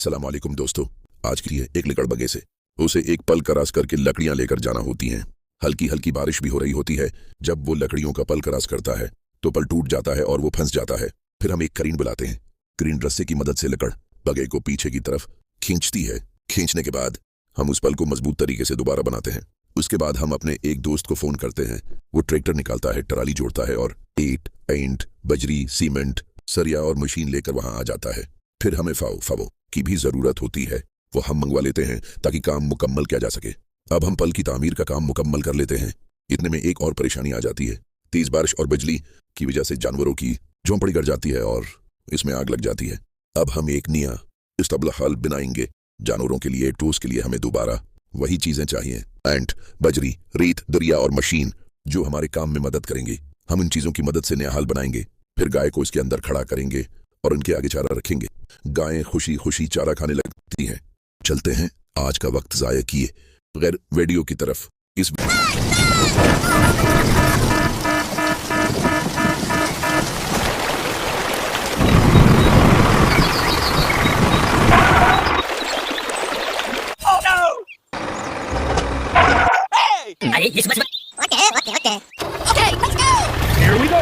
सलाम वालेकुम दोस्तों। आज की है एक लकड़ बगे से उसे एक पल क्रॉस करके लकड़ियां लेकर जाना होती हैं। हल्की हल्की बारिश भी हो रही होती है। जब वो लकड़ियों का पल क्रॉस करता है तो पल टूट जाता है और वो फंस जाता है। फिर हम एक करीन बुलाते हैं। करीन रस्से की मदद से लकड़ बगे को पीछे की तरफ खींचती है। खींचने के बाद हम उस पल को मजबूत तरीके से दोबारा बनाते हैं। उसके बाद हम अपने एक दोस्त को फोन करते हैं। वो ट्रैक्टर निकालता है, ट्राली जोड़ता है और ईंट, पेंट, बजरी, सीमेंट, सरिया और मशीन लेकर वहां आ जाता है। फिर हमें फावो की भी जरूरत होती है। वो हम मंगवा लेते हैं ताकि काम मुकम्मल किया जा सके। अब हम पल की तामीर का काम मुकम्मल कर लेते हैं। इतने में एक और परेशानी आ जाती है। तेज बारिश और बिजली की वजह से जानवरों की झोंपड़ी गिर जाती है और इसमें आग लग जाती है। अब हम एक नया इस्ताबल हाल बनाएंगे। जानवरों के लिए, टूस के लिए हमें दोबारा वही चीजें चाहिए। एंट, बजरी, रेत, दरिया और मशीन जो हमारे काम में मदद करेंगे। हम इन चीजों की मदद से नया हाल बनाएंगे। फिर गाय को इसके अंदर खड़ा करेंगे और उनके आगे चारा रखेंगे। गायें खुशी खुशी चारा खाने लगती हैं। चलते हैं, आज का वक्त जाया किए बगैर वीडियो की तरफ। इस अरे ये समझ okay let's go Here we go.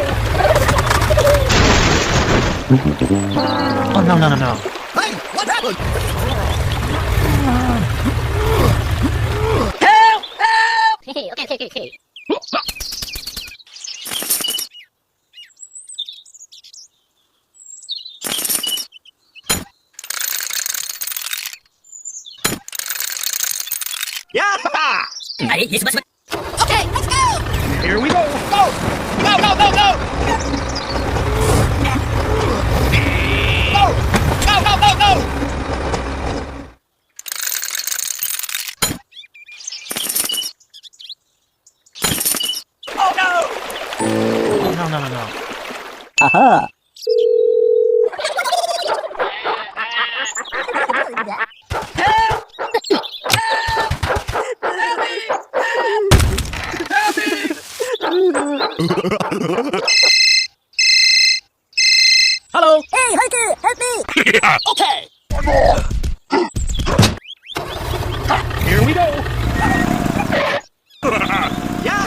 Oh no. Hey, what happened? Help! Okay. Yeah! अरे ये समझ Okay, let's go! Here we go. Go! Go! Go! Oh no! Oh no. Aha! Hello. Hey, Hiker, help me! Yeah. Okay! Here we go. Yeah!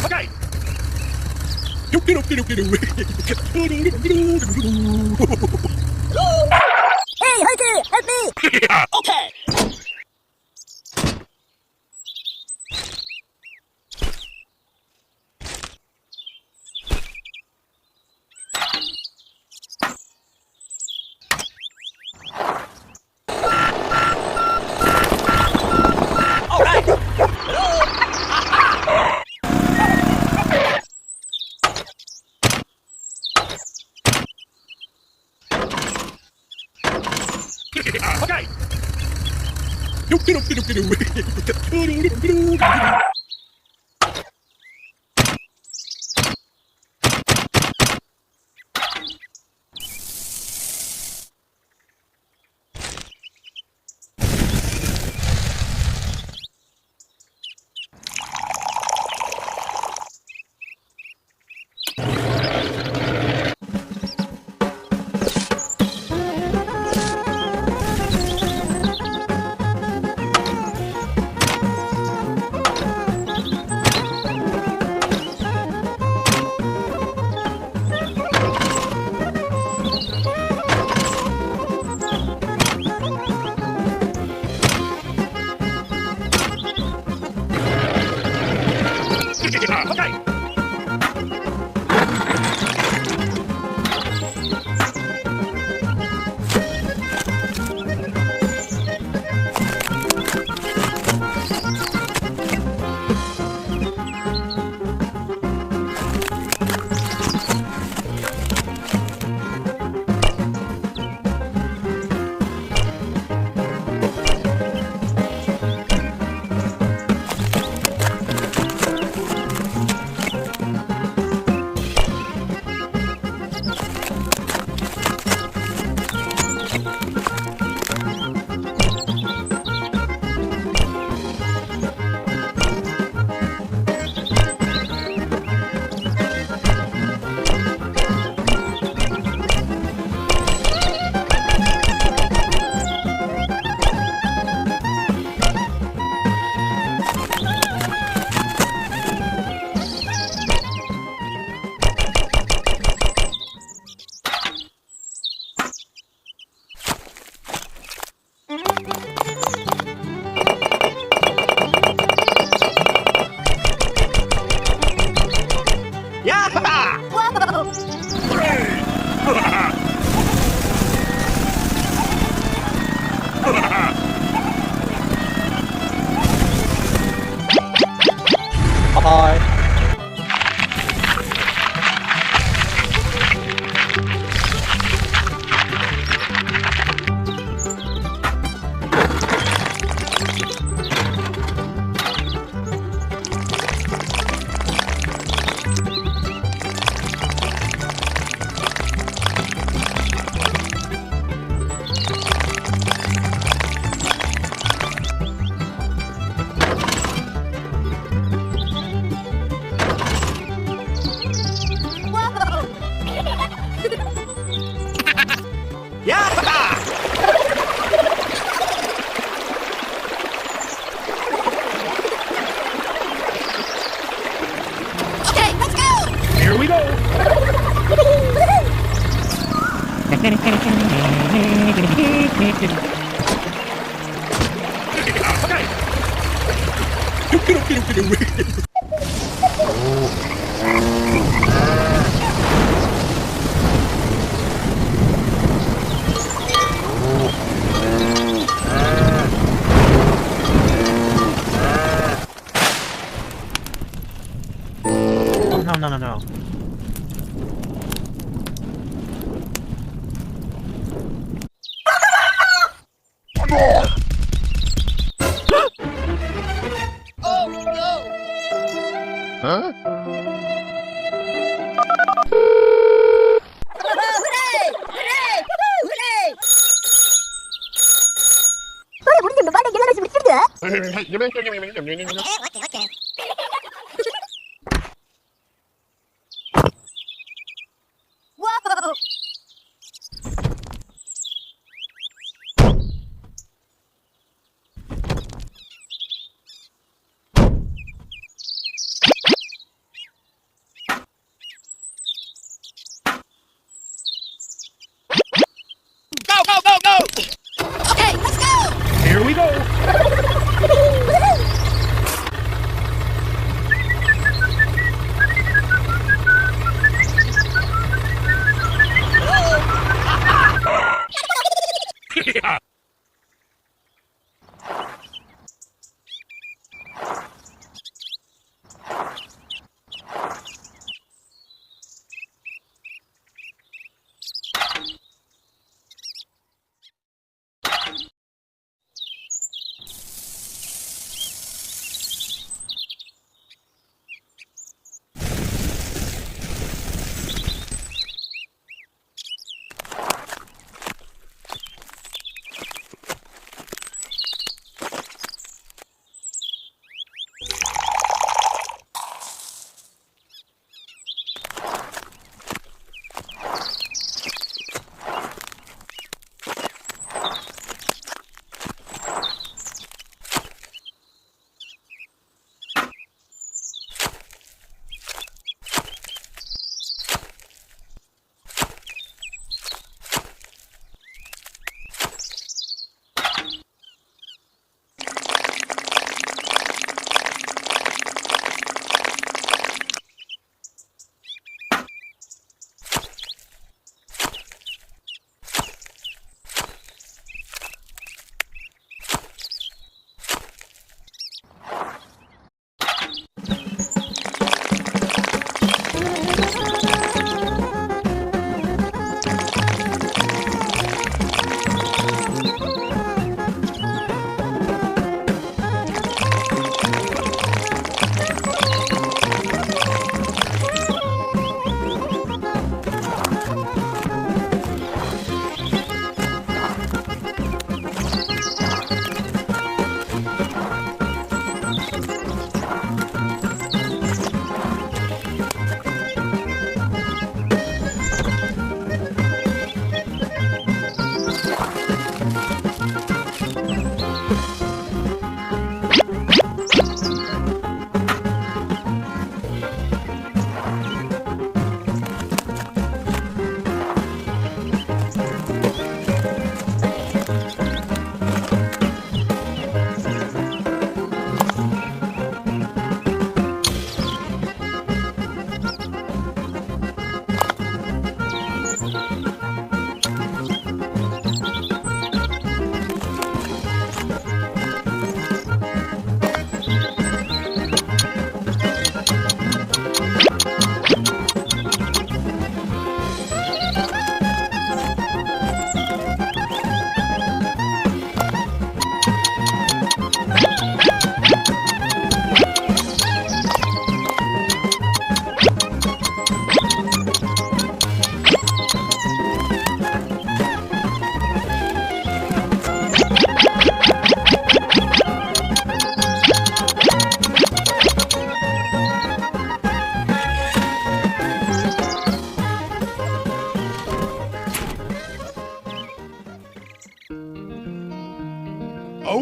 Okay. Hey, Hiker, help me! Yeah. Okay! All right! Okay. Yeah! Okay, let's go! Here we go! Oh, no, no, no, no. Hooray! Hooray! Woohoo! Hooray! Okay. Whoa! Go, go, go, go! Okay, let's go! Here we go!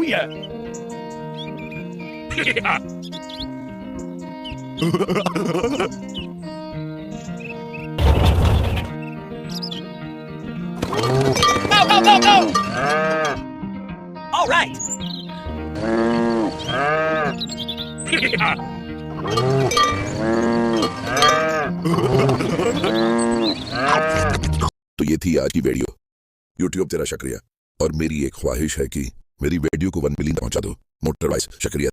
yeah. Go, go, go, go! All right. तो ये थी आज की video. YouTube तेरा शुक्रिया और मेरी एक ख्वाहिश है कि मेरी वीडियो को 1 मिलियन पहुंचा दो। मोटर वाइस शुक्रिया।